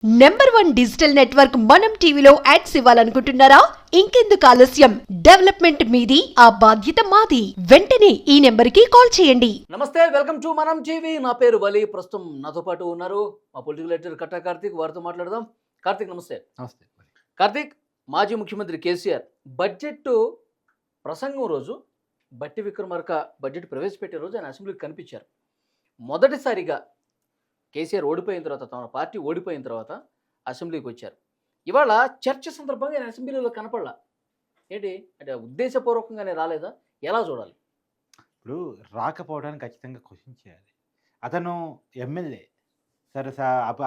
Number 1 digital network మనం టీవీలో ads ఇవ్వాలనుకుంటున్నారా? ఇంకెందుకు ఆలస్యం? డెవలప్మెంట్ మీది, ఆ బాధ్యత మాది. వెంటనే ఈ నెంబర్కి కాల్ చేయండి. నమస్తే, వెల్కమ్ టు మనం టీవీ. నా పేరు వలి. ప్రస్తుతం నాతో పాటు ఉన్నారు మా పొలిటికల్ ఎడిటర్ కట్టా కార్తీక్. వారితో మాట్లాడదాం. కార్తీక్ నమస్తే. నమస్తే. కార్తీక్, మాజీ ముఖ్యమంత్రి కేసీఆర్ బడ్జెట్ ప్రసంగం రోజు బట్టి విక్రమార్క బడ్జెట్ ప్రవేశపెట్టే రోజు ఆయన అసెంబ్లీకి కనిపించారు. మొదటిసారిగా కేసీఆర్ ఓడిపోయిన తర్వాత, తమ పార్టీ ఓడిపోయిన తర్వాత అసెంబ్లీకి వచ్చారు. ఇవాళ చర్చ సందర్భంగా ఆయన అసెంబ్లీలో కనపడలా. ఏంటి అంటే ఉద్దేశపూర్వకంగానే రాలేదా? ఎలా చూడాలి? ఇప్పుడు రాకపోవడానికి ఖచ్చితంగా క్వశ్చన్ చేయాలి. అతను ఎమ్మెల్యే, సరే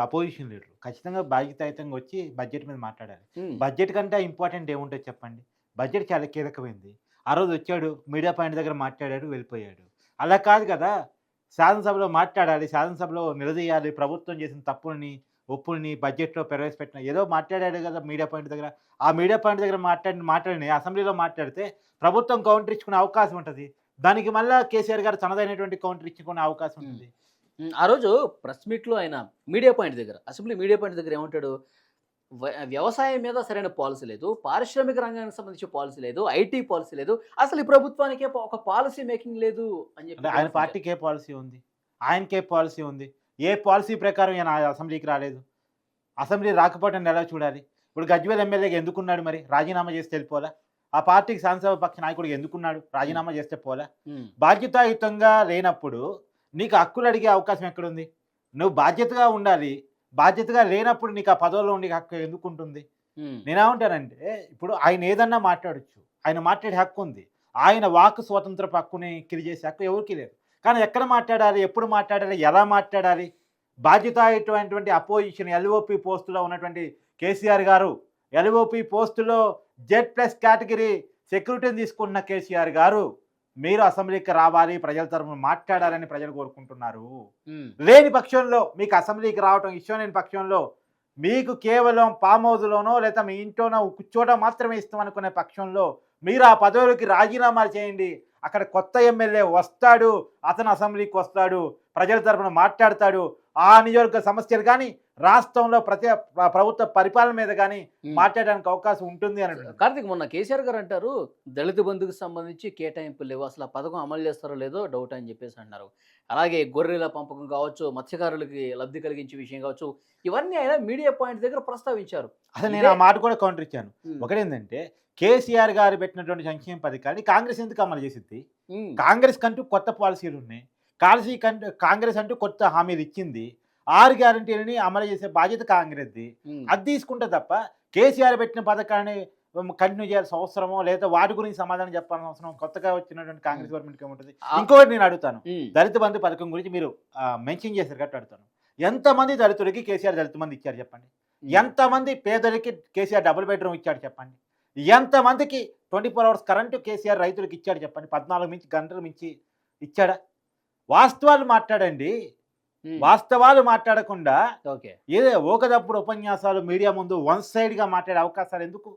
అపోజిషన్ లీడర్, ఖచ్చితంగా బాధ్యతాయుతంగా వచ్చి బడ్జెట్ మీద మాట్లాడాలి. బడ్జెట్ కంటే ఇంపార్టెంట్ ఏముంటుంది చెప్పండి? బడ్జెట్ చాలా కీలకమైంది. ఆ రోజు వచ్చాడు, మీడియా పాయింట్ దగ్గర మాట్లాడాడు, వెళ్ళిపోయాడు. అలా కాదు కదా, శాసనసభలో మాట్లాడాలి, శాసనసభలో నిలదీయాలి, ప్రభుత్వం చేసిన తప్పుల్ని ఒప్పుల్ని బడ్జెట్లో ప్రవేశపెట్టిన ఏదో మాట్లాడాడు కదా మీడియా పాయింట్ దగ్గర. ఆ మీడియా పాయింట్ దగ్గర మాట్లాడిన అసెంబ్లీలో మాట్లాడితే ప్రభుత్వం కౌంటర్ ఇచ్చుకునే అవకాశం ఉంటుంది. దానికి మళ్ళీ కేసీఆర్ గారు తనదైనటువంటి కౌంటర్ ఇచ్చుకునే అవకాశం ఉంటుంది. ఆ రోజు ప్రెస్ మీట్లో ఆయన మీడియా పాయింట్ దగ్గర, అసెంబ్లీ మీడియా పాయింట్ దగ్గర ఏమంటాడు? వ్యవసాయం మీద సరైన పాలసీ లేదు, పారిశ్రామిక రంగానికి సంబంధించి పాలసీ లేదు, ఐటీ పాలసీ లేదు, అసలు ఈ ప్రభుత్వానికే ఒక పాలసీ మేకింగ్ లేదు అని చెప్పి. ఆయన పార్టీకి ఏ పాలసీ ఉంది? ఆయనకే పాలసీ ఉంది. ఏ పాలసీ ప్రకారం ఆయన అసెంబ్లీకి రాలేదు? అసెంబ్లీ రాకపోవడం ఎలా చూడాలి? ఇప్పుడు గజ్వేల్ ఎమ్మెల్యేగా ఎందుకున్నాడు? మరి రాజీనామా చేస్తే వెళ్ళిపోలా? ఆ పార్టీకి శాసనసభ పక్ష నాయకుడు ఎందుకున్నాడు? రాజీనామా చేస్తే పోలా? బాధ్యతాయుతంగా లేనప్పుడు నీకు హక్కులు అడిగే అవకాశం ఎక్కడుంది? నువ్వు బాధ్యతగా ఉండాలి. బాధ్యతగా లేనప్పుడు నీకు ఆ పదవుల్లో ఉండే హక్కు ఎందుకు ఉంటుంది? నేనేమంటానంటే, ఇప్పుడు ఆయన ఏదన్నా మాట్లాడచ్చు, ఆయన మాట్లాడే హక్కు ఉంది. ఆయన వాక్ స్వాతంత్రపు హక్కుని కిరి చేసే హక్కు ఎవరికి లేదు. కానీ ఎక్కడ మాట్లాడాలి, ఎప్పుడు మాట్లాడాలి, ఎలా మాట్లాడాలి? బాధ్యతాయుతమైనటువంటి అపోజిషన్ ఎల్ఓపి పోస్టులో ఉన్నటువంటి కేసీఆర్ గారు, ఎల్ఓపి పోస్టులో Z+ కేటగిరీ సెక్యూరిటీని తీసుకున్న కేసీఆర్ గారు, మీరు అసెంబ్లీకి రావాలి, ప్రజల తరఫున మాట్లాడాలని ప్రజలు కోరుకుంటున్నారు. లేని పక్షంలో, మీకు అసెంబ్లీకి రావటం ఇష్టం లేని పక్షంలో, మీకు కేవలం ఫామ్ హౌస్లోనో లేదా మీ ఇంట్లోనో కూర్చోవడం మాత్రమే ఇష్టం అనుకునే పక్షంలో మీరు ఆ పదవులకి రాజీనామాలు చేయండి. అక్కడ కొత్త ఎమ్మెల్యే వస్తాడు, అతను అసెంబ్లీకి వస్తాడు, ప్రజల తరఫున మాట్లాడతాడు. ఆ నియోజక సమస్యలు కానీ, రాష్ట్రంలో ప్రభుత్వ పరిపాలన మీద కానీ మాట్లాడడానికి అవకాశం ఉంటుంది అని. కార్తీక్, మొన్న కేసీఆర్ గారు అంటారు, దళిత బంధుకు సంబంధించి కేటాయింపులు లేవు, అసలు ఆ పథకం అమలు చేస్తారో లేదో డౌట్ అని చెప్పేసి అంటున్నారు. అలాగే గొర్రెల పెంపకం కావచ్చు, మత్స్యకారులకి లబ్ధి కలిగించే విషయం కావచ్చు, ఇవన్నీ ఆయన మీడియా పాయింట్ దగ్గర ప్రస్తావించారు. అసలు నేను ఆ మాట కూడా కౌంటర్ ఇచ్చాను. ఒకటేంటంటే, కేసీఆర్ గారు పెట్టినటువంటి సంక్షేమ పథకాన్ని కాంగ్రెస్ ఎందుకు అమలు చేసింది? కాంగ్రెస్ కంటూ కొత్త పాలసీలు ఉన్నాయి. కాంగ్రెస్ అంటూ కొత్త హామీలు ఇచ్చింది. 6 గ్యారంటీలని అమలు చేసే బాధ్యత కాంగ్రెస్ది. అది తీసుకుంటే తప్ప కేసీఆర్ పెట్టిన పథకాన్ని కంటిన్యూ చేయాల్సిన అవసరమో, లేదా వాటి గురించి సమాధానం చెప్పాల్సిన అవసరం కొత్తగా వచ్చినటువంటి కాంగ్రెస్ గవర్నమెంట్కి ఏముంటుంది? ఇంకొకటి నేను అడుగుతాను, దళిత బంధు పథకం గురించి మీరు మెన్షన్ చేశారు కాబట్టి అడుగుతాను. ఎంతమంది దళితులకి కేసీఆర్ దళిత మంది ఇచ్చారు చెప్పండి? ఎంతమంది పేదలకి కేసీఆర్ డబుల్ బెడ్రూమ్ ఇచ్చాడు చెప్పండి? ఎంతమందికి 24 hours కరెంటు కేసీఆర్ రైతులకు ఇచ్చాడు చెప్పండి? 14 గంటలు మించి ఇచ్చాడా? వాస్తవాలు మాట్లాడండి. వాస్తవాలు మాట్లాడకుండా ఏదో ఒకదప్పుడు ఉపన్యాసాలు మీడియా ముందు వన్ సైడ్గా మాట్లాడే అవకాశాలు ఎందుకు?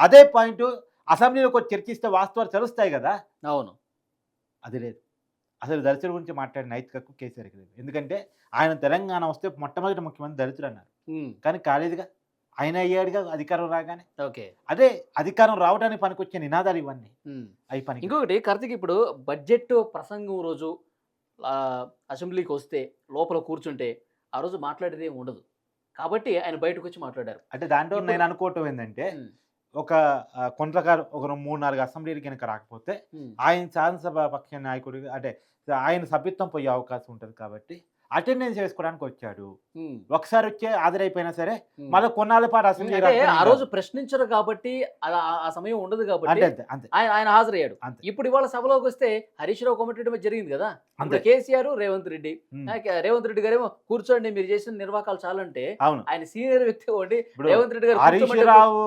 అదే పాయింట్ అసెంబ్లీలోకి వచ్చి చర్చిస్తే వాస్తవాలు తెలుస్తాయి కదా. అవును, అది లేదు. అసలు దళితుల గురించి మాట్లాడిన నైతిక హక్కు కేసీఆర్కి లేదు. ఎందుకంటే ఆయన తెలంగాణ వస్తే మొట్టమొదటి ముఖ్యమంత్రి దళితులు అన్నారు, కానీ కాలేదుగా. ఆయన అయ్యాడుగా అధికారం రాగానే. అదే అధికారం రావడానికి పనికొచ్చే నినాదాలు ఇవన్నీ అవి పని. ఇంకొకటి కార్తీక్, ఇప్పుడు బడ్జెట్ ప్రసంగం రోజు అసెంబ్లీకి వస్తే లోపల కూర్చుంటే ఆ రోజు మాట్లాడేది ఏమి ఉండదు, కాబట్టి ఆయన బయటకు వచ్చి మాట్లాడారు. అంటే దాంట్లో నేను అనుకోవటం ఏంటంటే, ఒక కొంతకాలం ఒక 3-4 అసెంబ్లీలు కనుక రాకపోతే ఆయన శాసనసభ పక్ష నాయకుడు, అంటే ఆయన సభ్యత్వం పోయే అవకాశం ఉంటుంది కాబట్టి అటెండెన్స్ వేసుకోవడానికి వచ్చాడు. ఒకసారి వచ్చే హాజరైపోయినా సరే మళ్ళీ కొన్నాళ్ళ పాటు అసెంబ్లీ ఆ రోజు ప్రశ్నించరు కాబట్టి ఆ సమయం ఉండదు కాబట్టి ఆయన హాజరయ్యాడు. ఇప్పుడు ఇవాళ సభలోకి వస్తే హరీష్ రావు కొమ్మటి జరిగింది కదా, అంటే కేసీఆర్ రేవంత్ రెడ్డి గారేమో కూర్చోండి, మీరు చేసిన నిర్వాకాలు చాలంటే ఆయన సీనియర్ వ్యక్తి ఉండి రేవంత్ రెడ్డి గారు, హరీష్ రావు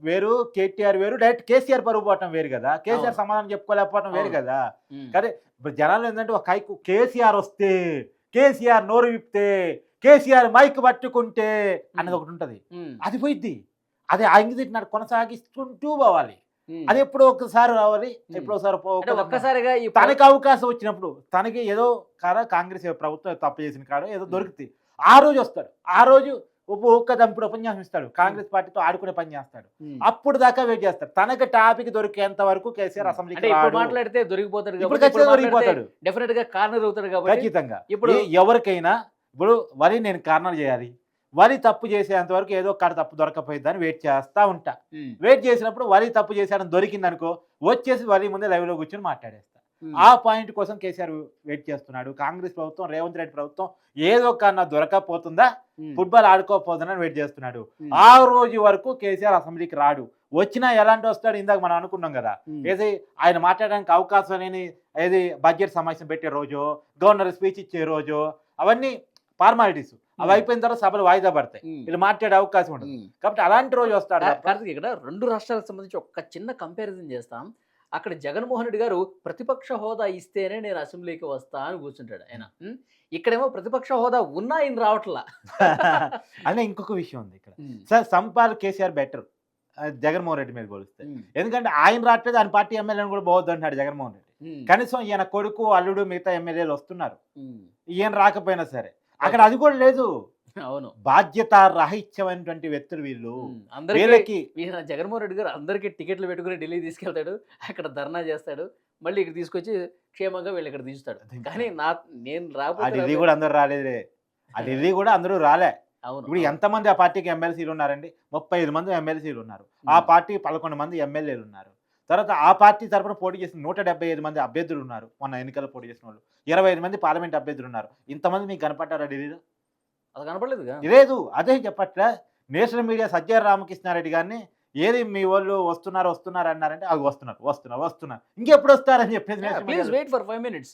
వేరు, కేటీఆర్ వేరు, డైరెక్ట్ కేసీఆర్ పరుగు పోవటం వేరు కదా, కేసీఆర్ సమాధానం చెప్పుకోలేకపోవటం వేరు కదా. కానీ ఇప్పుడు జనాలు ఏంటంటే, ఒక కైకు కేసీఆర్ వస్తే, కేసీఆర్ నోరు విప్తే, కేసీఆర్ మైక్ పట్టుకుంటే అన్నది ఒకటి ఉంటుంది. అది పోయిద్ది. అది ఆయన తిట్టినాడు కొనసాగిస్తుంటూ పోవాలి. అది ఎప్పుడో ఒకసారి రావాలి, ఎప్పుడో ఒక్కసారిగా తనకి అవకాశం వచ్చినప్పుడు, తనకి ఏదో కారా కాంగ్రెస్ ప్రభుత్వం తప్పు చేసిన కాడ ఏదో దొరికితే ఆ రోజు వస్తాడు. ఆ రోజు ఇప్పుడు ఉపన్యాసం ఇస్తాడు, కాంగ్రెస్ పార్టీతో ఆడుకునే పని చేస్తాడు. అప్పుడు దాకా వెయిట్ చేస్తాడు. తనకు టాపిక్ దొరికేంత వరకు కేసీఆర్ అంటే అసెంబ్లీకి ఇప్పుడు రాడు. మాట్లాడితే దొరికిపోతాడు ఇప్పుడు కాబట్టి, ఖచ్చితంగా దొరికిపోతాడు. డెఫినెట్ గా కార్నర్ అవుతాడు కాబట్టి ఖచ్చితంగా. ఇప్పుడు ఎవరికైనా ఇప్పుడు వరి నేను కార్నర్ చేయాలి, వరి తప్పు చేసేంత వరకు ఏదో ఒక కాడ తప్పు దొరకపోయిద్దని వెయిట్ చేస్తా ఉంటా. వెయిట్ చేసినప్పుడు వరి తప్పు చేశాడని దొరికింది అనుకో, వచ్చేసి వరి ముందే లైవ్ లో కూర్చొని మాట్లాడేస్తా. ఆ పాయింట్ కోసం కేసీఆర్ వెయిట్ చేస్తున్నాడు. కాంగ్రెస్ ప్రభుత్వం, రేవంత్ రెడ్డి ప్రభుత్వం ఏదో కన్నా దొరకపోతుందా, ఫుట్బాల్ ఆడుకోకపోతుందని వెయిట్ చేస్తున్నాడు. ఆ రోజు వరకు కేసీఆర్ అసెంబ్లీకి రాడు. వచ్చినా ఎలాంటి వస్తాడు, ఇందాక మనం అనుకున్నాం కదా, ఏది ఆయన మాట్లాడడానికి అవకాశం లేని ఏది బడ్జెట్ సమావేశం పెట్టే రోజు, గవర్నర్ స్పీచ్ ఇచ్చే రోజు, అవన్నీ ఫార్మాలిటీస్. అవి అయిపోయిన తర్వాత సభలు వాయిదా పడతాయి, వీళ్ళు మాట్లాడే అవకాశం ఉంటుంది. కాబట్టి అలాంటి రోజు వస్తాడు. కార్తీక్, ఇక్కడ 2 రాష్ట్రాలకు సంబంధించి ఒక చిన్న కంపారిజన్ చేస్తాం. అక్కడ జగన్మోహన్ రెడ్డి గారు ప్రతిపక్ష హోదా ఇస్తేనే నేను అసెంబ్లీకి వస్తా అని కూర్చుంటాడు ఆయన. ఇక్కడేమో ప్రతిపక్ష హోదా ఉన్నా ఆయన రావట్లా. అనే ఇంకొక విషయం ఉంది ఇక్కడ. సార్ సంపాల్ కేసీఆర్ బెటర్ జగన్మోహన్ రెడ్డి మీద పోలిస్తే. ఎందుకంటే ఆయన రావట్లేదు, ఆయన పార్టీ ఎమ్మెల్యేని కూడా పోవద్దు అంటున్నాడు జగన్మోహన్ రెడ్డి. కనీసం ఈయన కొడుకు, అల్లుడు, మిగతా ఎమ్మెల్యేలు వస్తున్నారు, ఈయన రాకపోయినా సరే. అక్కడ అది కూడా లేదు. అవును, బాధ్యత రాహిత్యమైనటువంటి వ్యక్తులు వీళ్ళు. అందరికీ జగన్మోహన్ రెడ్డి గారు అందరికీ టికెట్లు పెట్టుకుని ఢిల్లీ తీసుకెళ్తాడు, అక్కడ ధర్నా చేస్తాడు, మళ్ళీ ఇక్కడ తీసుకొచ్చి క్షేమంగా వీళ్ళు ఇక్కడ దించుతాడు. కానీ నేను ఢిల్లీ కూడా అందరూ రాలేదే, ఆ ఢిల్లీ కూడా అందరూ రాలే. అవును, ఇప్పుడు ఎంతమంది ఆ పార్టీకి ఎమ్మెల్సీలు ఉన్నారండి? 35 మంది ఎమ్మెల్సీలు ఉన్నారు. ఆ పార్టీ 11 మంది ఎమ్మెల్యేలు ఉన్నారు. తర్వాత ఆ పార్టీ తరఫున పోటీ చేసిన 175 మంది అభ్యర్థులు ఉన్నారు. మొన్న ఎన్నికల్లో పోటీ చేసిన వాళ్ళు 25 మంది పార్లమెంట్ అభ్యర్థులు ఉన్నారు. ఇంతమంది మీకు కనపడ్డారా ఢిల్లీలో? అది కనపడలేదు లేదు. అదే చెప్పట్లే. నేషనల్ మీడియా సజ్జల రామకృష్ణారెడ్డి గారిని ఏది మీ వాళ్ళు వస్తున్నారు అన్నారంటే అది వస్తున్నారు ఇంకెప్పుడు వస్తారని చెప్పేసి please wait for 5 minutes,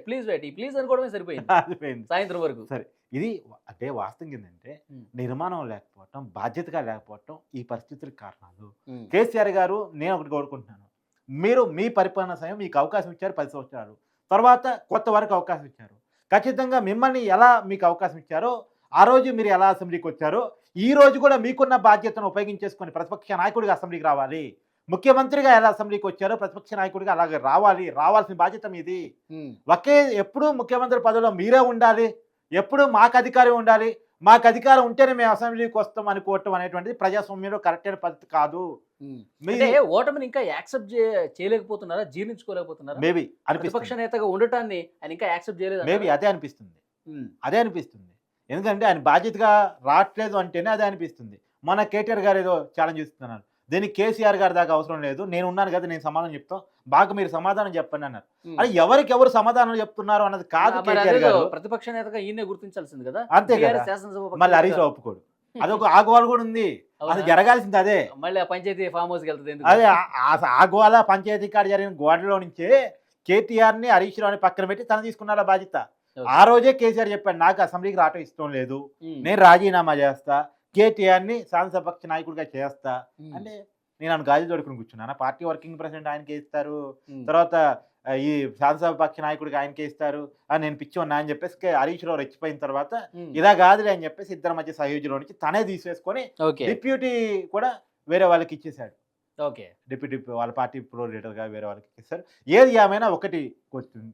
please wait ఈ ప్లీజ్ అనుకోవడమే సరిపోయింది సాయంత్రం వరకు. సరే, ఇది అంటే వాస్తవం ఏంటంటే నిర్మాణం లేకపోవటం, బాధ్యతగా లేకపోవటం ఈ పరిస్థితులకు కారణాలు. కేసీఆర్ గారు, నేను ఒకటి కోరుకుంటున్నాను, మీరు మీ పరిపాలన సమయం మీకు అవకాశం ఇచ్చారు 10 సంవత్సరాలు, తర్వాత కొత్త వరకు అవకాశం ఇచ్చారు. ఖచ్చితంగా మిమ్మల్ని ఎలా మీకు అవకాశం ఇచ్చారో ఆ రోజు మీరు ఎలా అసెంబ్లీకి వచ్చారో ఈ రోజు కూడా మీకున్న బాధ్యతను ఉపయోగించేసుకొని ప్రతిపక్ష నాయకుడిగా అసెంబ్లీకి రావాలి. ముఖ్యమంత్రిగా ఎలా అసెంబ్లీకి వచ్చారో ప్రతిపక్ష నాయకుడిగా అలాగే రావాల్సిన బాధ్యత మీది. ఎప్పుడూ ముఖ్యమంత్రి పదవిలో మీరే ఉండాలి, ఎప్పుడు మాకు అధికారం ఉండాలి, మాకు అధికారం ఉంటేనే మేము అసెంబ్లీకి వస్తాం అనుకోవటం అనేటువంటిది ప్రజాస్వామ్యంలో కరెక్ట్ అయిన పద్ధతి కాదు. ఓటమిని ఇంకా యాక్సెప్ట్ చేయలేకపోతున్నారా, జీర్ణించుకోలేకపోతున్నారా? మేబీ ప్రతిపక్ష నేతగా ఉండటాన్ని ఆయన ఇంకా యాక్సెప్ట్ చేయలేదు. మేబీ అదే అనిపిస్తుంది. ఎందుకంటే ఆయన బాధ్యతగా రావట్లేదు అంటేనే అదే అనిపిస్తుంది. మన కేటీఆర్ గారు ఏదో ఛాలెంజ్ ఇస్తున్నారు, దీనికి కేసీఆర్ గారి దాకా అవసరం లేదు, నేను ఉన్నాను కదా, నేను సమాధానం చెప్తాం, బాగా మీరు సమాధానం చెప్పండి అన్నారు. అది ఎవరు సమాధానం చెప్తున్నారు అన్నది కాదు. కేటీఆర్ గారు ప్రతిపక్ష నేతగా ఈయన గుర్తించాల్సింది కదా, అంతే కదా. మళ్ళీ హరీష్ రావు ఒప్పుకోడు, అదొక ఆగోవాలు కూడా ఉంది, అది జరగాల్సింది అదే. మళ్ళీ పంచాయతీ ఫామ్ హౌస్కి వెళ్తుంది. అదే ఆగోవాల పంచాయతీ కాడ జరిగిన గోడలో నుంచే కేటీఆర్ ని హరీష్ రావుని పక్కన పెట్టి తను తీసుకున్నారా బాధ్యత. ఆ రోజే కేసీఆర్ చెప్పాడు, నాకు అసెంబ్లీకి రావటం ఇష్టం లేదు, నేను రాజీనామా చేస్తా, కేటీఆర్ ని శాసనసభాపక్ష నాయకుడిగా చేస్తా అంటే నేను గాజు దొడుకుని కూర్చున్నాను. పార్టీ వర్కింగ్ ప్రెసిడెంట్ ఆయనకే ఇస్తారు, తర్వాత ఈ శాసనసభాపక్ష నాయకుడికి ఆయనకే ఇస్తారు, నేను పిచ్చి ఉన్నా అని చెప్పేసి హరీష్ రావు రెచ్చిపోయిన తర్వాత ఇలా కాదులే అని చెప్పేసి ఇద్దరి మధ్య సహయోజులో నుంచి తనే తీసేసుకొని డిప్యూటీ కూడా వేరే వాళ్ళకి ఇచ్చేసాడు. డిప్యూటీ వాళ్ళ పార్టీ ప్రో లీడర్గా వేరే వాళ్ళకి ఇచ్చేసారు. ఏది ఏమైనా ఒకటి క్వశ్చన్,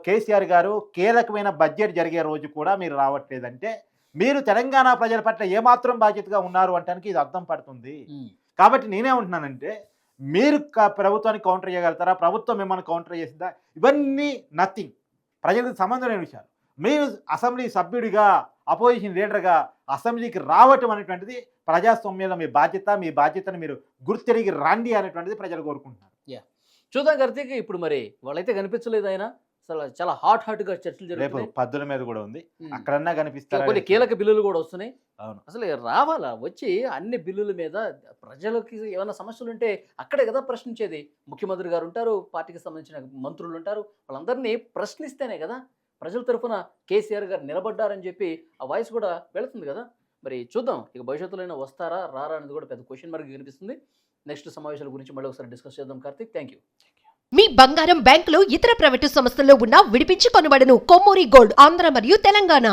కేసీఆర్ గారు కీలకమైన బడ్జెట్ జరిగే రోజు కూడా మీరు రావట్లేదంటే మీరు తెలంగాణ ప్రజల పట్ల ఏమాత్రం బాధ్యతగా ఉన్నారు అంటానికి ఇది అర్థం పడుతుంది. కాబట్టి నేనేమంటున్నానంటే మీరు ప్రభుత్వాన్ని కౌంటర్ చేయగలుగుతారా, ప్రభుత్వం మిమ్మల్ని కౌంటర్ చేసిందా, ఇవన్నీ నథింగ్, ప్రజలకు సంబంధం లేని విషయాలు. మీరు అసెంబ్లీ సభ్యుడిగా, అపోజిషన్ లీడర్గా అసెంబ్లీకి రావటం అనేటువంటిది ప్రజాస్వామ్యంలో మీ బాధ్యతను మీరు గుర్తెరిగి రండి అనేటువంటిది ప్రజలు కోరుకుంటున్నారు. చూద్దాం కార్తీక్, ఇప్పుడు మరి వాళ్ళైతే కనిపించలేదు, ఆయన చాలా హాట్ గా చర్చలు జరుగుతున్నాయి. పద్దుల మీద కూడా ఉంది, అక్కడన్నా కనిపిస్తారు. కొన్ని కీలక బిల్లులు కూడా వస్తున్నాయి. అవును, అసలు రావాలా, వచ్చి అన్ని బిల్లుల మీద ప్రజలకి ఏమైనా సమస్యలు ఉంటే అక్కడే కదా ప్రశ్నించేది. ముఖ్యమంత్రి గారు ఉంటారు, పార్టీకి సంబంధించిన మంత్రులు ఉంటారు, వాళ్ళందరినీ ప్రశ్నిస్తేనే కదా ప్రజల తరఫున కేసీఆర్ గారు నిలబడ్డారని చెప్పి ఆ వాయిస్ కూడా వెళుతుంది కదా. మరి చూద్దాం, ఇక భవిష్యత్తులో వస్తారా రారా అనేది కూడా పెద్ద క్వశ్చన్ మార్క్ కనిపిస్తుంది. నెక్స్ట్ సమావేశాల గురించి మళ్ళీ ఒకసారి డిస్కస్ చేద్దాం కార్తీక్. Thank you. మీ బంగారం బ్యాంకులో ఇతర ప్రైవేటు సంస్థల్లో ఉన్న విడిపించి కొనబడను. కొమ్మూరి గోల్డ్, ఆంధ్ర మరియు తెలంగాణ.